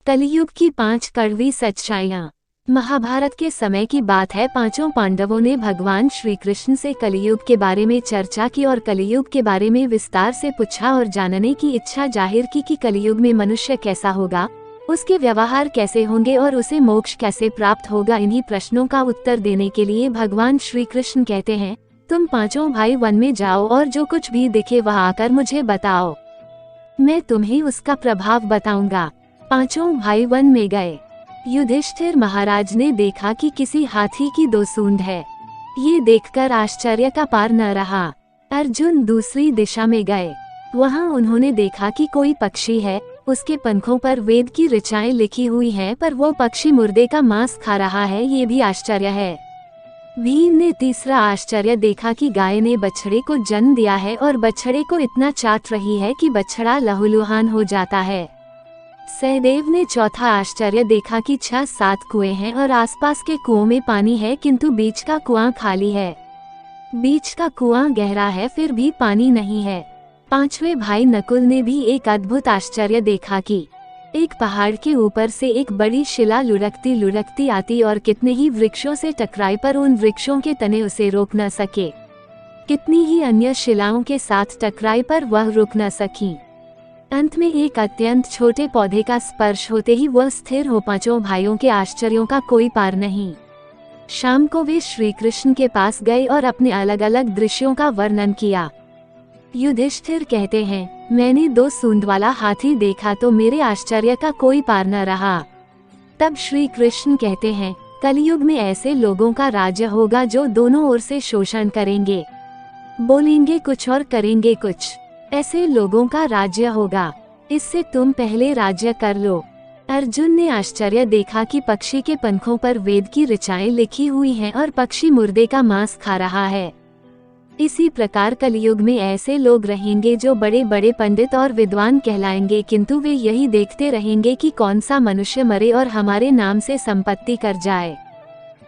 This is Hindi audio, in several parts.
कलियुग की 5 कड़वी सच्चाइयाँ। महाभारत के समय की बात है। 5 पांडवों ने भगवान श्री कृष्ण से कलियुग के बारे में चर्चा की और कलियुग के बारे में विस्तार से पूछा और जानने की इच्छा जाहिर की कि कलियुग में मनुष्य कैसा होगा, उसके व्यवहार कैसे होंगे और उसे मोक्ष कैसे प्राप्त होगा। इन्हीं प्रश्नों का उत्तर देने के लिए भगवान श्री कृष्ण कहते हैं, तुम 5 भाई वन में जाओ और जो कुछ भी दिखे वह आकर मुझे बताओ, मैं तुम्हें उसका प्रभाव बताऊंगा। 5 भाई वन में गए। युधिष्ठिर महाराज ने देखा कि किसी हाथी की 2 सूंड है। ये देखकर आश्चर्य का पार न रहा। अर्जुन दूसरी दिशा में गए। वहां उन्होंने देखा कि कोई पक्षी है, उसके पंखों पर वेद की ऋचाएं लिखी हुई हैं, पर वो पक्षी मुर्दे का मांस खा रहा है। ये भी आश्चर्य है। भीम ने तीसरा आश्चर्य देखा कि गाय ने बछड़े को जन्म दिया है और बछड़े को इतना चाट रही है कि बछड़ा लहूलुहान हो जाता है। सहदेव ने चौथा आश्चर्य देखा कि 6-7 कुएं हैं और आसपास के कुओं में पानी है, किंतु बीच का कुआं खाली है। बीच का कुआं गहरा है, फिर भी पानी नहीं है। 5वें भाई नकुल ने भी एक अद्भुत आश्चर्य देखा कि एक पहाड़ के ऊपर से एक बड़ी शिला लुढ़कती लुढ़कती आती और कितने ही वृक्षों से टकराई, पर उन वृक्षों के तने उसे रोक न सके। कितनी ही अन्य शिलाओं के साथ टकराई, पर वह रुक न सकी। अंत में एक अत्यंत छोटे पौधे का स्पर्श होते ही वह स्थिर हो। 5 भाइयों के आश्चर्यों का कोई पार नहीं। शाम को वे श्री कृष्ण के पास गए और अपने अलग अलग दृश्यों का वर्णन किया। युधिष्ठिर कहते हैं, मैंने 2 सूंड वाला हाथी देखा तो मेरे आश्चर्य का कोई पार न रहा। तब श्री कृष्ण कहते हैं, कलयुग में ऐसे लोगों का राज्य होगा जो दोनों ओर से शोषण करेंगे, बोलेंगे कुछ और करेंगे कुछ। ऐसे लोगों का राज्य होगा, इससे तुम पहले राज्य कर लो। अर्जुन ने आश्चर्य देखा कि पक्षी के पंखों पर वेद की ऋचाएं लिखी हुई हैं और पक्षी मुर्दे का मांस खा रहा है। इसी प्रकार कलयुग में ऐसे लोग रहेंगे जो बड़े बड़े पंडित और विद्वान कहलाएंगे, किंतु वे यही देखते रहेंगे कि कौन सा मनुष्य मरे और हमारे नाम से संपत्ति कर जाए।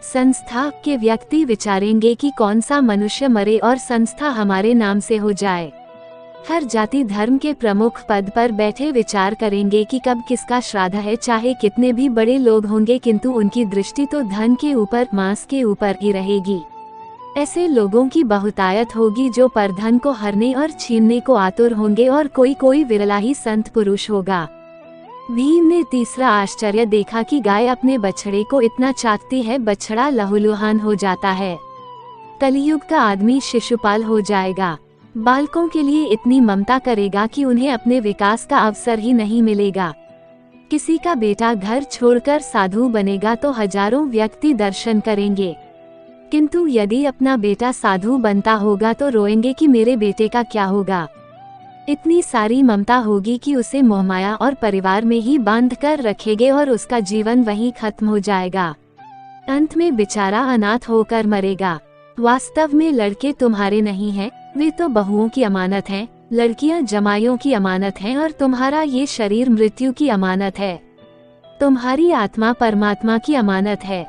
संस्था के व्यक्ति विचारेंगे कि कौन सा मनुष्य मरे और संस्था हमारे नाम से हो जाए। हर जाति धर्म के प्रमुख पद पर बैठे विचार करेंगे कि कब किसका श्राद्ध है। चाहे कितने भी बड़े लोग होंगे, किंतु उनकी दृष्टि तो धन के ऊपर, मांस के ऊपर ही रहेगी। ऐसे लोगों की बहुतायत होगी जो परधन को हरने और छीनने को आतुर होंगे और कोई विरला ही संत पुरुष होगा। भीम ने तीसरा आश्चर्य देखा कि गाय अपने बछड़े को इतना चाटती है, बछड़ा लहूलुहान हो जाता है। कलयुग का आदमी शिशुपाल हो जाएगा। बालकों के लिए इतनी ममता करेगा कि उन्हें अपने विकास का अवसर ही नहीं मिलेगा। किसी का बेटा घर छोड़कर साधु बनेगा तो हजारों व्यक्ति दर्शन करेंगे, किंतु यदि अपना बेटा साधु बनता होगा तो रोएंगे कि मेरे बेटे का क्या होगा। इतनी सारी ममता होगी कि उसे मोहमाया और परिवार में ही बांध कर रखेंगे और उसका जीवन वहीं खत्म हो जाएगा। अंत में बेचारा अनाथ होकर मरेगा। वास्तव में लड़के तुम्हारे नहीं हैं, वे तो बहुओं की अमानत हैं। लड़कियां जमाइयों की अमानत हैं और तुम्हारा ये शरीर मृत्यु की अमानत है। तुम्हारी आत्मा परमात्मा की अमानत है।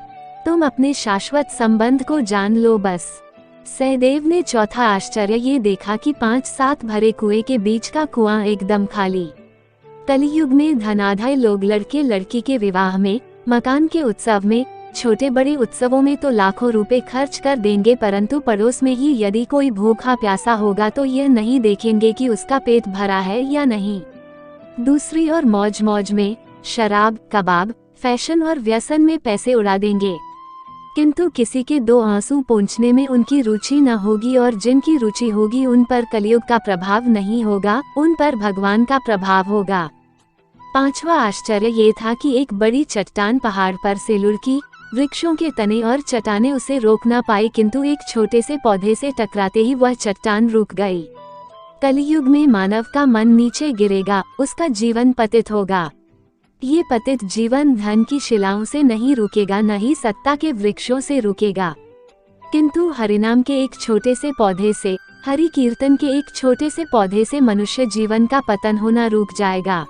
तुम अपने शाश्वत संबंध को जान लो बस। सहदेव ने चौथा आश्चर्य ये देखा कि 5-7 भरे कुएं के बीच का कुआं एकदम खाली। कलयुग में धनाढ्य लोग लड़के लड़की के विवाह में, मकान के उत्सव में, छोटे बड़े उत्सवों में तो लाखों रुपए खर्च कर देंगे, परंतु पड़ोस में ही यदि कोई भूखा प्यासा होगा तो यह नहीं देखेंगे कि उसका पेट भरा है या नहीं। दूसरी ओर मौज मौज में शराब, कबाब, फैशन और व्यसन में पैसे उड़ा देंगे, किंतु किसी के 2 आंसू पोंछने में उनकी रुचि न होगी और जिनकी रुचि होगी उन पर कलयुग का प्रभाव नहीं होगा, उन पर भगवान का प्रभाव होगा। 5वां आश्चर्य ये था कि एक बड़ी चट्टान पहाड़ पर से लुढ़की। वृक्षों के तने और चट्टानें उसे रोक न पाई, किंतु एक छोटे से पौधे से टकराते ही वह चट्टान रुक गई। कलयुग में मानव का मन नीचे गिरेगा, उसका जीवन पतित होगा। ये पतित जीवन धन की शिलाओं से नहीं रुकेगा, न ही सत्ता के वृक्षों से रुकेगा, किंतु हरिनाम के एक छोटे से पौधे से, हरि कीर्तन के एक छोटे से पौधे से मनुष्य जीवन का पतन होना रुक जाएगा।